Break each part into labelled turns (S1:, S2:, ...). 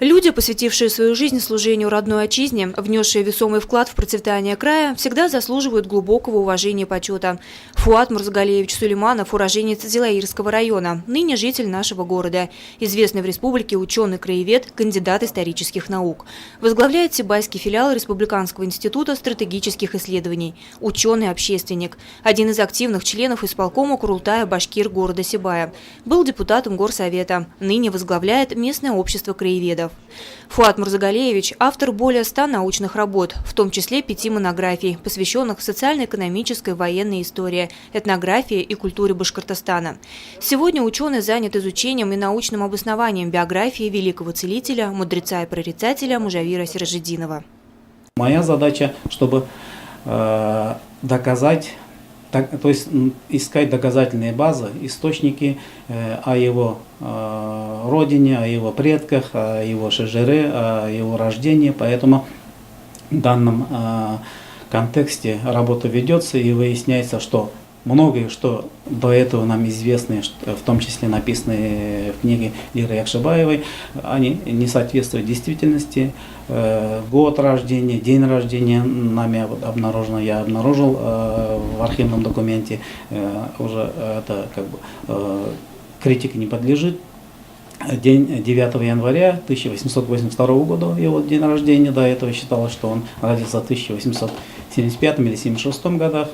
S1: Люди, посвятившие свою жизнь служению родной отчизне, внесшие весомый вклад в процветание края, всегда заслуживают глубокого уважения и почета. Фуат Мурзагалиевич Сулейманов – уроженец Зилаирского района, ныне житель нашего города, известный в республике ученый-краевед, кандидат исторических наук. Возглавляет Сибайский филиал Республиканского института стратегических исследований, ученый-общественник, один из активных членов исполкома Курултая башкир города Сибая. Был депутатом горсовета, ныне возглавляет местное общество краеведов. Фуат Мурзагалиевич – автор более 100 научных работ, в том числе 5 монографий, посвященных социально-экономической, военной истории, этнографии и культуре Башкортостана. Сегодня ученый занят изучением и научным обоснованием биографии великого целителя, мудреца и прорицателя Мужавира Сиражетдинова.
S2: Моя задача, чтобы доказать, то есть искать доказательные базы, источники о его родине, о его предках, о его шежере, о его рождении. Поэтому в данном контексте работа ведется и выясняется, что многое, что до этого нам известно, в том числе написанные в книге Лиры Якшибаевой, они не соответствуют действительности. Год рождения, день рождения нами обнаружено, я обнаружил в архивном документе, уже это как бы критике не подлежит. День 9 января 1882 года, его день рождения, до этого считалось, что он родился в 1875 или 1876 годах.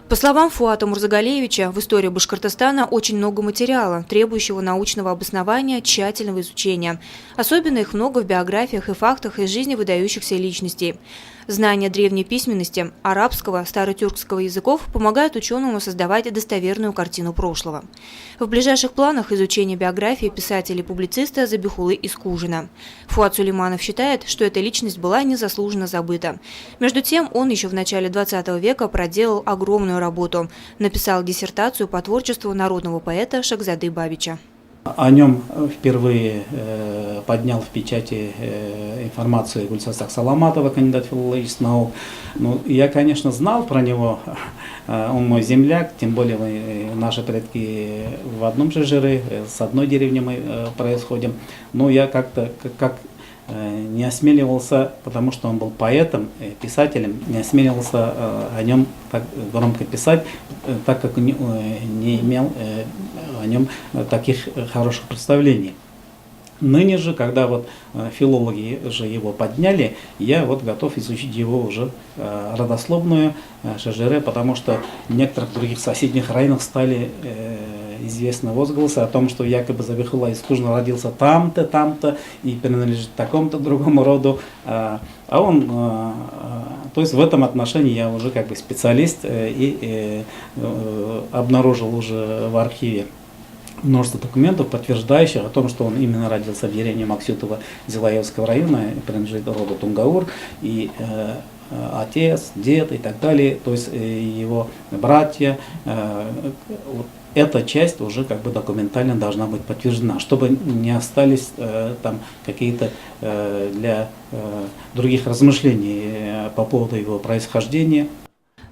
S1: По словам Фуата Мурзагалиевича, в истории Башкортостана очень много материала, требующего научного обоснования, тщательного изучения. Особенно их много в биографиях и фактах из жизни выдающихся личностей. Знание древней письменности, арабского, старотюркского языков помогают ученому создавать достоверную картину прошлого. В ближайших планах изучение биографии писателя и публициста Забихулы Искужина. Фуат Сулейманов считает, что эта личность была незаслуженно забыта. Между тем, он еще в начале 20 века проделал огромную работу. Написал диссертацию по творчеству народного поэта Шахзады Бабича.
S2: О нем впервые поднял в печати информацию Гульсасах Саламатова, кандидат филологических наук. Ну, я, конечно, знал про него, он мой земляк, тем более наши предки в одном шежере, с одной деревни мы происходим. Но я как-то не осмеливался, потому что он был поэтом, писателем, не осмеливался о нем так громко писать, так как не имел о нем таких хороших представлений. Ныне же, когда вот филологи же его подняли, я вот готов изучить его уже родословную шежере, потому что в некоторых других соседних районах стали известны возгласы о том, что якобы Забихулла Искужин родился там-то и принадлежит такому-то другому роду. А он, то есть в этом отношении я уже как бы специалист и обнаружил уже в архиве множество документов, подтверждающих о том, что он именно родился в деревне Максютова Зилаевского района, принадлежит роду Тунгаур, и отец, дед и так далее, то есть его братья. Эта часть уже как бы документально должна быть подтверждена, чтобы не остались там какие-то для других размышлений по поводу его происхождения.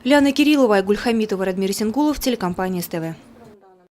S1: Ляна Кириллова, Айгуль Хамитова, Радмир Сингулов, телекомпания СТВ.